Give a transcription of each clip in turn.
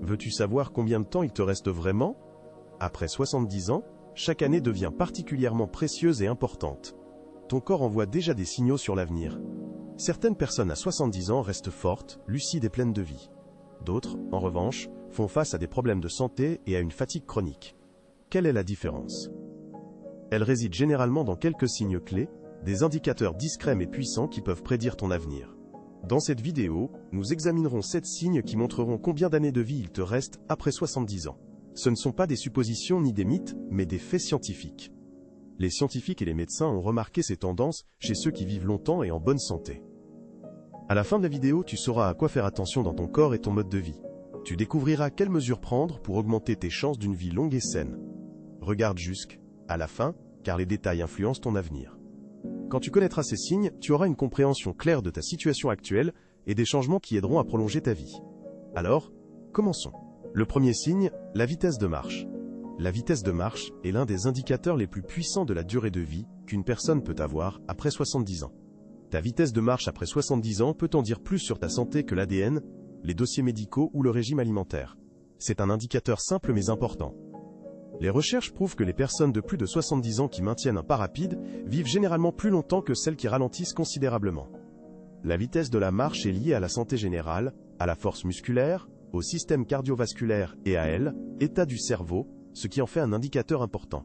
Veux-tu savoir combien de temps il te reste vraiment? Après 70 ans, chaque année devient particulièrement précieuse et importante. Ton corps envoie déjà des signaux sur l'avenir. Certaines personnes à 70 ans restent fortes, lucides et pleines de vie. D'autres, en revanche, font face à des problèmes de santé et à une fatigue chronique. Quelle est la différence? Elle réside généralement dans quelques signes clés, des indicateurs discrets mais puissants qui peuvent prédire ton avenir. Dans cette vidéo, nous examinerons 7 signes qui montreront combien d'années de vie il te reste après 70 ans. Ce ne sont pas des suppositions ni des mythes, mais des faits scientifiques. Les scientifiques et les médecins ont remarqué ces tendances chez ceux qui vivent longtemps et en bonne santé. À la fin de la vidéo, tu sauras à quoi faire attention dans ton corps et ton mode de vie. Tu découvriras quelles mesures prendre pour augmenter tes chances d'une vie longue et saine. Regarde jusqu'à la fin, car les détails influencent ton avenir. Quand tu connaîtras ces signes, tu auras une compréhension claire de ta situation actuelle et des changements qui aideront à prolonger ta vie. Alors, commençons. Le premier signe, la vitesse de marche. La vitesse de marche est l'un des indicateurs les plus puissants de la durée de vie qu'une personne peut avoir après 70 ans. Ta vitesse de marche après 70 ans peut en dire plus sur ta santé que l'ADN, les dossiers médicaux ou le régime alimentaire. C'est un indicateur simple mais important. Les recherches prouvent que les personnes de plus de 70 ans qui maintiennent un pas rapide vivent généralement plus longtemps que celles qui ralentissent considérablement. La vitesse de la marche est liée à la santé générale, à la force musculaire, au système cardiovasculaire et à l'état du cerveau, ce qui en fait un indicateur important.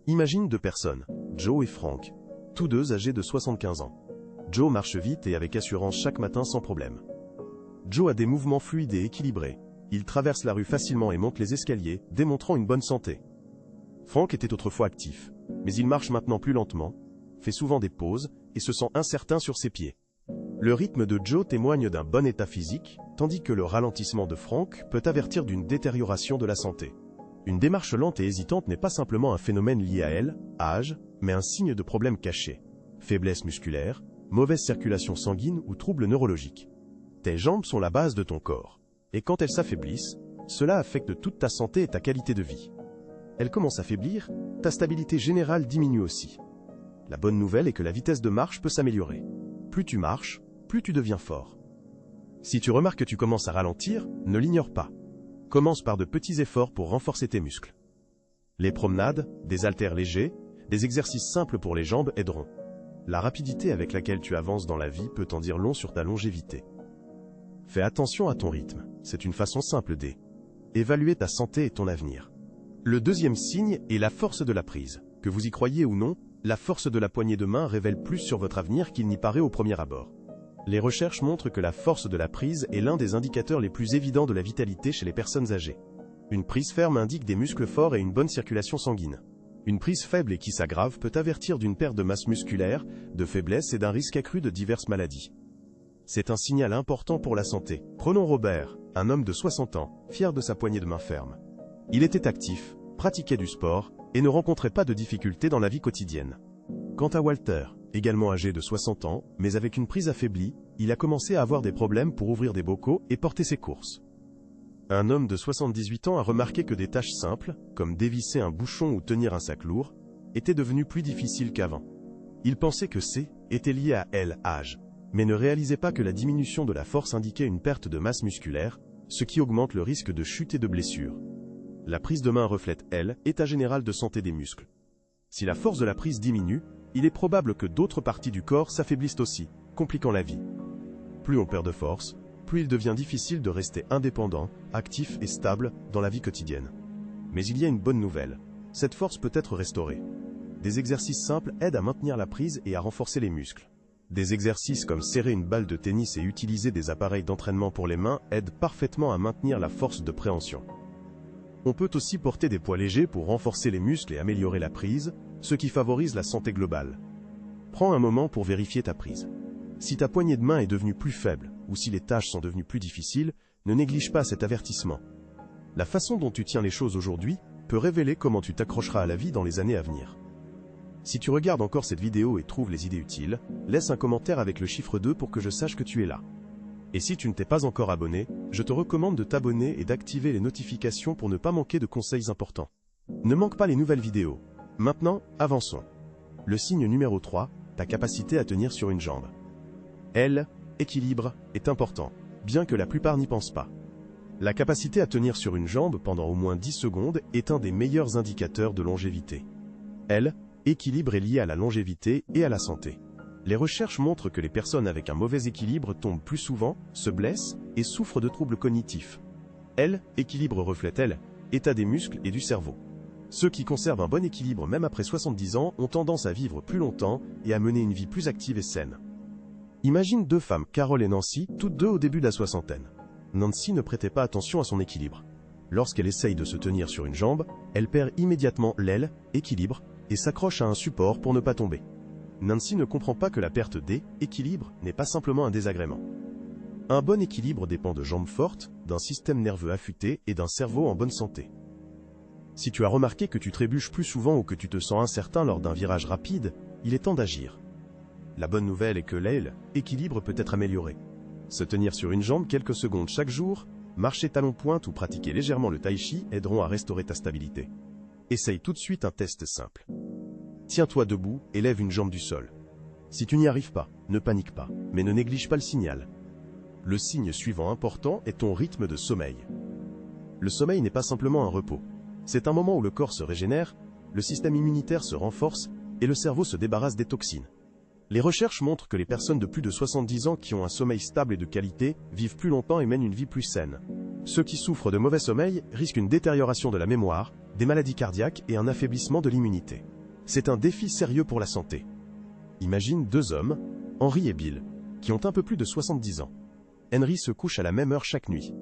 Imagine 2 personnes, Joe et Frank, tous deux âgés de 75 ans. Joe marche vite et avec assurance chaque matin sans problème. Joe a des mouvements fluides et équilibrés. Il traverse la rue facilement et monte les escaliers, démontrant une bonne santé. Frank était autrefois actif, mais il marche maintenant plus lentement, fait souvent des pauses et se sent incertain sur ses pieds. Le rythme de Joe témoigne d'un bon état physique, tandis que le ralentissement de Frank peut avertir d'une détérioration de la santé. Une démarche lente et hésitante n'est pas simplement un phénomène lié à âge, mais un signe de problème caché. Faiblesse musculaire, mauvaise circulation sanguine ou troubles neurologiques. Tes jambes sont la base de ton corps, et quand elles s'affaiblissent, cela affecte toute ta santé et ta qualité de vie. Elles commencent à faiblir, ta stabilité générale diminue aussi. La bonne nouvelle est que la vitesse de marche peut s'améliorer. Plus tu marches, plus tu deviens fort. Si tu remarques que tu commences à ralentir, ne l'ignore pas. Commence par de petits efforts pour renforcer tes muscles. Les promenades, des haltères légers, des exercices simples pour les jambes aideront. La rapidité avec laquelle tu avances dans la vie peut en dire long sur ta longévité. Fais attention à ton rythme, c'est une façon simple d'évaluer ta santé et ton avenir. Le deuxième signe est la force de la prise. Que vous y croyez ou non, la force de la poignée de main révèle plus sur votre avenir qu'il n'y paraît au premier abord. Les recherches montrent que la force de la prise est l'un des indicateurs les plus évidents de la vitalité chez les personnes âgées. Une prise ferme indique des muscles forts et une bonne circulation sanguine. Une prise faible et qui s'aggrave peut avertir d'une perte de masse musculaire, de faiblesse et d'un risque accru de diverses maladies. C'est un signal important pour la santé. Prenons Robert, un homme de 60 ans, fier de sa poignée de main ferme. Il était actif, pratiquait du sport et ne rencontrait pas de difficultés dans la vie quotidienne. Quant à Walter, également âgé de 60 ans, mais avec une prise affaiblie, il a commencé à avoir des problèmes pour ouvrir des bocaux et porter ses courses. Un homme de 78 ans a remarqué que des tâches simples, comme dévisser un bouchon ou tenir un sac lourd, étaient devenues plus difficiles qu'avant. Il pensait que était lié à l'âge, mais ne réalisait pas que la diminution de la force indiquait une perte de masse musculaire, ce qui augmente le risque de chute et de blessure. La prise de main reflète, l'état général de santé des muscles. Si la force de la prise diminue, il est probable que d'autres parties du corps s'affaiblissent aussi, compliquant la vie. Plus on perd de force, plus il devient difficile de rester indépendant, actif et stable dans la vie quotidienne. Mais il y a une bonne nouvelle. Cette force peut être restaurée. Des exercices simples aident à maintenir la prise et à renforcer les muscles. Des exercices comme serrer une balle de tennis et utiliser des appareils d'entraînement pour les mains aident parfaitement à maintenir la force de préhension. On peut aussi porter des poids légers pour renforcer les muscles et améliorer la prise, ce qui favorise la santé globale. Prends un moment pour vérifier ta prise. Si ta poignée de main est devenue plus faible ou si les tâches sont devenues plus difficiles, ne néglige pas cet avertissement. La façon dont tu tiens les choses aujourd'hui peut révéler comment tu t'accrocheras à la vie dans les années à venir. Si tu regardes encore cette vidéo et trouves les idées utiles, laisse un commentaire avec le chiffre 2 pour que je sache que tu es là. Et si tu ne t'es pas encore abonné, je te recommande de t'abonner et d'activer les notifications pour ne pas manquer de conseils importants. Ne manque pas les nouvelles vidéos. Maintenant, avançons. Le signe numéro 3, ta capacité à tenir sur une jambe. L'équilibre est important, bien que la plupart n'y pensent pas. La capacité à tenir sur une jambe pendant au moins 10 secondes est un des meilleurs indicateurs de longévité. L'équilibre est lié à la longévité et à la santé. Les recherches montrent que les personnes avec un mauvais équilibre tombent plus souvent, se blessent et souffrent de troubles cognitifs. L'équilibre reflète l'état des muscles et du cerveau. Ceux qui conservent un bon équilibre même après 70 ans ont tendance à vivre plus longtemps et à mener une vie plus active et saine. Imagine deux femmes, Carole et Nancy, toutes deux au début de la soixantaine. Nancy ne prêtait pas attention à son équilibre. Lorsqu'elle essaye de se tenir sur une jambe, elle perd immédiatement l'équilibre et s'accroche à un support pour ne pas tomber. Nancy ne comprend pas que la perte d'équilibre n'est pas simplement un désagrément. Un bon équilibre dépend de jambes fortes, d'un système nerveux affûté et d'un cerveau en bonne santé. Si tu as remarqué que tu trébuches plus souvent ou que tu te sens incertain lors d'un virage rapide, il est temps d'agir. La bonne nouvelle est que l'équilibre peut être amélioré. Se tenir sur une jambe quelques secondes chaque jour, marcher talon-pointe ou pratiquer légèrement le tai chi aideront à restaurer ta stabilité. Essaye tout de suite un test simple. Tiens-toi debout et lève une jambe du sol. Si tu n'y arrives pas, ne panique pas, mais ne néglige pas le signal. Le signe suivant important est ton rythme de sommeil. Le sommeil n'est pas simplement un repos. C'est un moment où le corps se régénère, le système immunitaire se renforce et le cerveau se débarrasse des toxines. Les recherches montrent que les personnes de plus de 70 ans qui ont un sommeil stable et de qualité vivent plus longtemps et mènent une vie plus saine. Ceux qui souffrent de mauvais sommeil risquent une détérioration de la mémoire, des maladies cardiaques et un affaiblissement de l'immunité. C'est un défi sérieux pour la santé. Imagine deux hommes, Henry et Bill, qui ont un peu plus de 70 ans. Henry se couche à la même heure chaque nuit.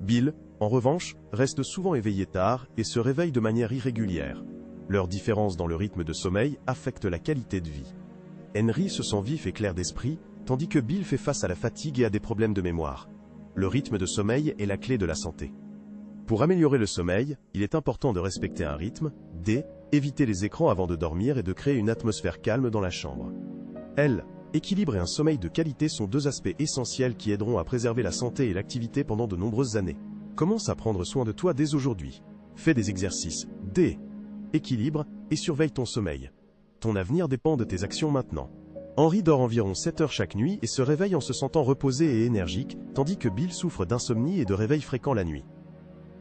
Bill, en revanche, reste souvent éveillé tard et se réveille de manière irrégulière. Leur différence dans le rythme de sommeil affecte la qualité de vie. Henry se sent vif et clair d'esprit, tandis que Bill fait face à la fatigue et à des problèmes de mémoire. Le rythme de sommeil est la clé de la santé. Pour améliorer le sommeil, il est important de respecter un rythme, éviter les écrans avant de dormir et de créer une atmosphère calme dans la chambre. L'équilibre et un sommeil de qualité sont deux aspects essentiels qui aideront à préserver la santé et l'activité pendant de nombreuses années. Commence à prendre soin de toi dès aujourd'hui. Fais des exercices d'équilibre et surveille ton sommeil. Ton avenir dépend de tes actions maintenant. Henry dort environ 7 heures chaque nuit et se réveille en se sentant reposé et énergique, tandis que Bill souffre d'insomnie et de réveils fréquents la nuit.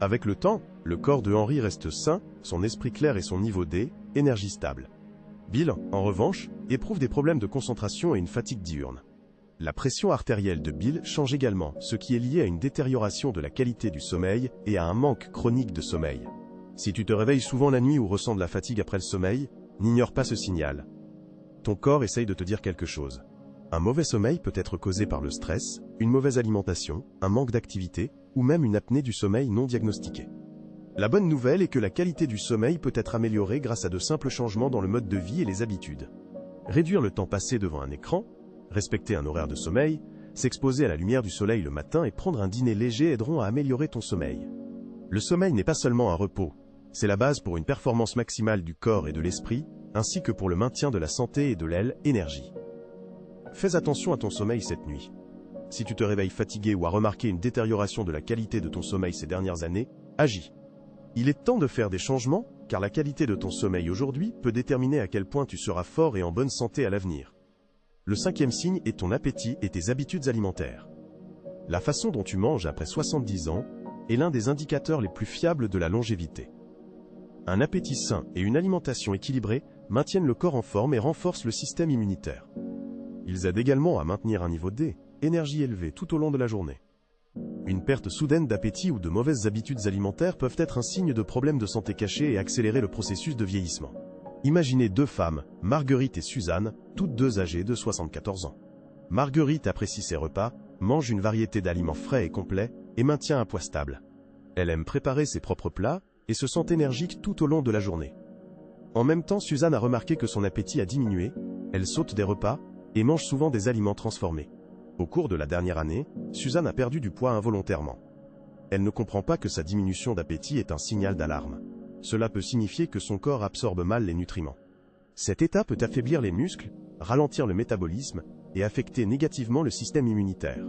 Avec le temps, le corps de Henry reste sain, son esprit clair et son niveau d'énergie stable. Bill, en revanche, éprouve des problèmes de concentration et une fatigue diurne. La pression artérielle de Bill change également, ce qui est lié à une détérioration de la qualité du sommeil et à un manque chronique de sommeil. Si tu te réveilles souvent la nuit ou ressens de la fatigue après le sommeil, n'ignore pas ce signal. Ton corps essaye de te dire quelque chose. Un mauvais sommeil peut être causé par le stress, une mauvaise alimentation, un manque d'activité, ou même une apnée du sommeil non diagnostiquée. La bonne nouvelle est que la qualité du sommeil peut être améliorée grâce à de simples changements dans le mode de vie et les habitudes. Réduire le temps passé devant un écran, respecter un horaire de sommeil, s'exposer à la lumière du soleil le matin et prendre un dîner léger aideront à améliorer ton sommeil. Le sommeil n'est pas seulement un repos, c'est la base pour une performance maximale du corps et de l'esprit, ainsi que pour le maintien de la santé et de l'énergie. Fais attention à ton sommeil cette nuit. Si tu te réveilles fatigué ou as remarqué une détérioration de la qualité de ton sommeil ces dernières années, agis. Il est temps de faire des changements, car la qualité de ton sommeil aujourd'hui peut déterminer à quel point tu seras fort et en bonne santé à l'avenir. Le 5e signe est ton appétit et tes habitudes alimentaires. La façon dont tu manges après 70 ans est l'un des indicateurs les plus fiables de la longévité. Un appétit sain et une alimentation équilibrée maintiennent le corps en forme et renforcent le système immunitaire. Ils aident également à maintenir un niveau d'énergie élevé tout au long de la journée. Une perte soudaine d'appétit ou de mauvaises habitudes alimentaires peuvent être un signe de problèmes de santé cachés et accélérer le processus de vieillissement. Imaginez deux femmes, Marguerite et Suzanne, toutes deux âgées de 74 ans. Marguerite apprécie ses repas, mange une variété d'aliments frais et complets, et maintient un poids stable. Elle aime préparer ses propres plats, et se sent énergique tout au long de la journée. En même temps, Suzanne a remarqué que son appétit a diminué, elle saute des repas, et mange souvent des aliments transformés. Au cours de la dernière année, Suzanne a perdu du poids involontairement. Elle ne comprend pas que sa diminution d'appétit est un signal d'alarme. Cela peut signifier que son corps absorbe mal les nutriments. Cet état peut affaiblir les muscles, ralentir le métabolisme, et affecter négativement le système immunitaire.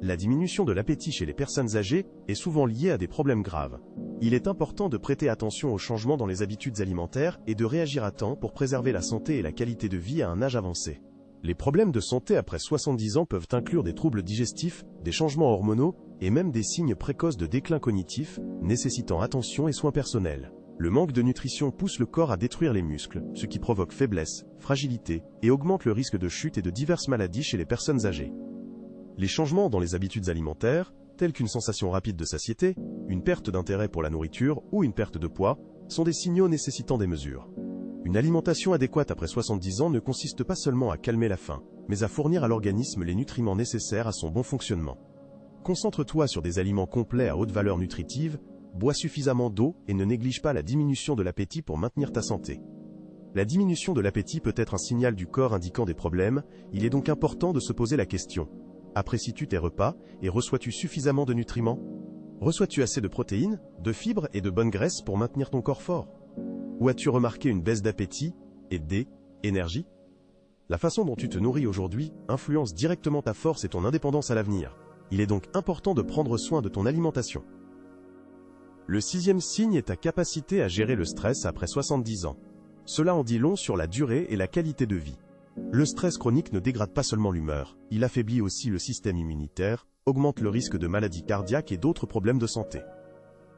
La diminution de l'appétit chez les personnes âgées est souvent liée à des problèmes graves. Il est important de prêter attention aux changements dans les habitudes alimentaires et de réagir à temps pour préserver la santé et la qualité de vie à un âge avancé. Les problèmes de santé après 70 ans peuvent inclure des troubles digestifs, des changements hormonaux et même des signes précoces de déclin cognitif, nécessitant attention et soins personnels. Le manque de nutrition pousse le corps à détruire les muscles, ce qui provoque faiblesse, fragilité, et augmente le risque de chute et de diverses maladies chez les personnes âgées. Les changements dans les habitudes alimentaires, tels qu'une sensation rapide de satiété, une perte d'intérêt pour la nourriture ou une perte de poids, sont des signaux nécessitant des mesures. Une alimentation adéquate après 70 ans ne consiste pas seulement à calmer la faim, mais à fournir à l'organisme les nutriments nécessaires à son bon fonctionnement. Concentre-toi sur des aliments complets à haute valeur nutritive, bois suffisamment d'eau et ne néglige pas la diminution de l'appétit pour maintenir ta santé. La diminution de l'appétit peut être un signal du corps indiquant des problèmes, il est donc important de se poser la question. Apprécies-tu tes repas et reçois-tu suffisamment de nutriments? Reçois-tu assez de protéines, de fibres et de bonnes graisses pour maintenir ton corps fort? Ou as-tu remarqué une baisse d'appétit et d'énergie? La façon dont tu te nourris aujourd'hui influence directement ta force et ton indépendance à l'avenir. Il est donc important de prendre soin de ton alimentation. Le 6e signe est ta capacité à gérer le stress après 70 ans. Cela en dit long sur la durée et la qualité de vie. Le stress chronique ne dégrade pas seulement l'humeur, il affaiblit aussi le système immunitaire, augmente le risque de maladies cardiaques et d'autres problèmes de santé.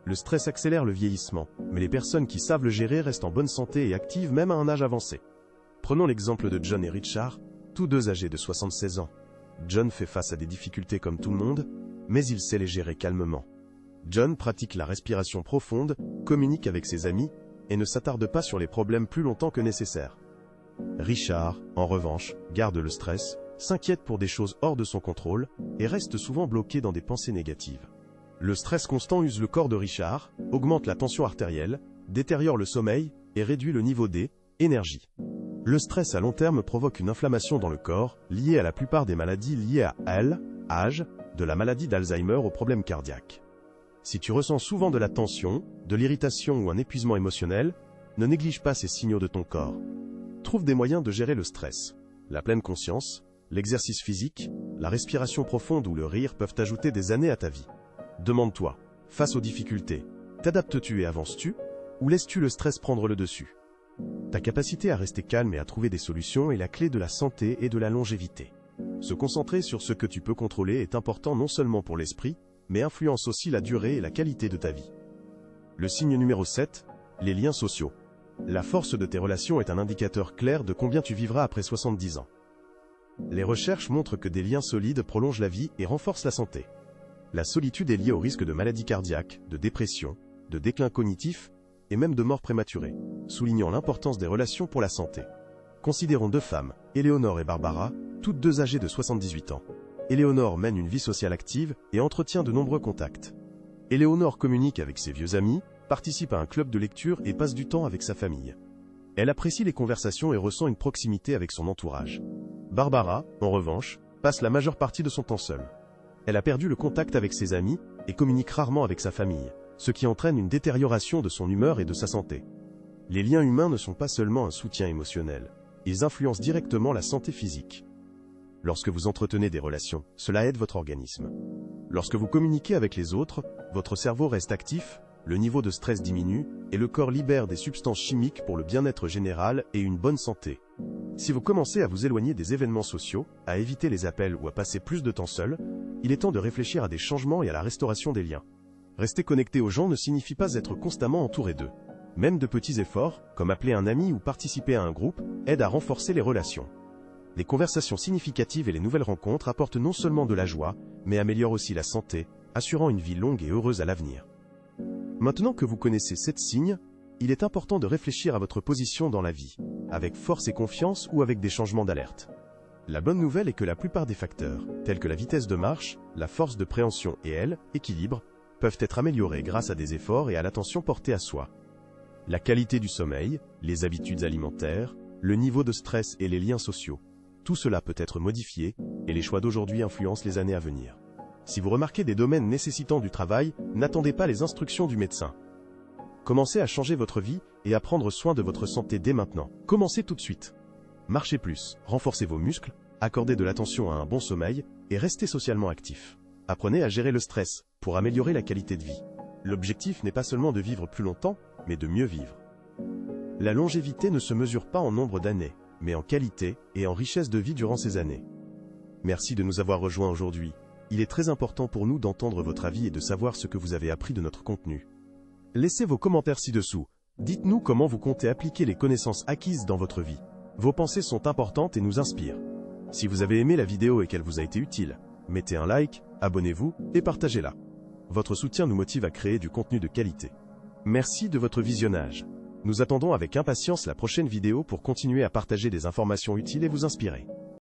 Le stress accélère le vieillissement, mais les personnes qui savent le gérer restent en bonne santé et actives même à un âge avancé. Prenons l'exemple de John et Richard, tous deux âgés de 76 ans. John fait face à des difficultés comme tout le monde, mais il sait les gérer calmement. John pratique la respiration profonde, communique avec ses amis, et ne s'attarde pas sur les problèmes plus longtemps que nécessaire. Richard, en revanche, garde le stress, s'inquiète pour des choses hors de son contrôle, et reste souvent bloqué dans des pensées négatives. Le stress constant use le corps de Richard, augmente la tension artérielle, détériore le sommeil, et réduit le niveau d'énergie. Le stress à long terme provoque une inflammation dans le corps, liée à la plupart des maladies liées à l'âge, de la maladie d'Alzheimer aux problèmes cardiaques. Si tu ressens souvent de la tension, de l'irritation ou un épuisement émotionnel, ne néglige pas ces signaux de ton corps. Trouve des moyens de gérer le stress. La pleine conscience, l'exercice physique, la respiration profonde ou le rire peuvent ajouter des années à ta vie. Demande-toi, face aux difficultés, t'adaptes-tu et avances-tu, ou laisses-tu le stress prendre le dessus? Ta capacité à rester calme et à trouver des solutions est la clé de la santé et de la longévité. Se concentrer sur ce que tu peux contrôler est important non seulement pour l'esprit, mais influence aussi la durée et la qualité de ta vie. Le signe numéro 7, les liens sociaux. La force de tes relations est un indicateur clair de combien tu vivras après 70 ans. Les recherches montrent que des liens solides prolongent la vie et renforcent la santé. La solitude est liée au risque de maladies cardiaques, de dépression, de déclin cognitif et même de mort prématurée, soulignant l'importance des relations pour la santé. Considérons deux femmes, Éléonore et Barbara, toutes deux âgées de 78 ans. Éléonore mène une vie sociale active et entretient de nombreux contacts. Éléonore communique avec ses vieux amis, participe à un club de lecture et passe du temps avec sa famille. Elle apprécie les conversations et ressent une proximité avec son entourage. Barbara, en revanche, passe la majeure partie de son temps seule. Elle a perdu le contact avec ses amis et communique rarement avec sa famille, ce qui entraîne une détérioration de son humeur et de sa santé. Les liens humains ne sont pas seulement un soutien émotionnel, ils influencent directement la santé physique. Lorsque vous entretenez des relations, cela aide votre organisme. Lorsque vous communiquez avec les autres, votre cerveau reste actif, le niveau de stress diminue et le corps libère des substances chimiques pour le bien-être général et une bonne santé. Si vous commencez à vous éloigner des événements sociaux, à éviter les appels ou à passer plus de temps seul, il est temps de réfléchir à des changements et à la restauration des liens. Rester connecté aux gens ne signifie pas être constamment entouré d'eux. Même de petits efforts, comme appeler un ami ou participer à un groupe, aident à renforcer les relations. Les conversations significatives et les nouvelles rencontres apportent non seulement de la joie, mais améliorent aussi la santé, assurant une vie longue et heureuse à l'avenir. Maintenant que vous connaissez 7 signes, il est important de réfléchir à votre position dans la vie, avec force et confiance ou avec des changements d'alerte. La bonne nouvelle est que la plupart des facteurs, tels que la vitesse de marche, la force de préhension et l'équilibre, peuvent être améliorés grâce à des efforts et à l'attention portée à soi. La qualité du sommeil, les habitudes alimentaires, le niveau de stress et les liens sociaux, tout cela peut être modifié, et les choix d'aujourd'hui influencent les années à venir. Si vous remarquez des domaines nécessitant du travail, n'attendez pas les instructions du médecin. Commencez à changer votre vie et à prendre soin de votre santé dès maintenant. Commencez tout de suite. Marchez plus, renforcez vos muscles, accordez de l'attention à un bon sommeil et restez socialement actif. Apprenez à gérer le stress pour améliorer la qualité de vie. L'objectif n'est pas seulement de vivre plus longtemps, mais de mieux vivre. La longévité ne se mesure pas en nombre d'années, mais en qualité et en richesse de vie durant ces années. Merci de nous avoir rejoints aujourd'hui. Il est très important pour nous d'entendre votre avis et de savoir ce que vous avez appris de notre contenu. Laissez vos commentaires ci-dessous. Dites-nous comment vous comptez appliquer les connaissances acquises dans votre vie. Vos pensées sont importantes et nous inspirent. Si vous avez aimé la vidéo et qu'elle vous a été utile, mettez un like, abonnez-vous et partagez-la. Votre soutien nous motive à créer du contenu de qualité. Merci de votre visionnage. Nous attendons avec impatience la prochaine vidéo pour continuer à partager des informations utiles et vous inspirer.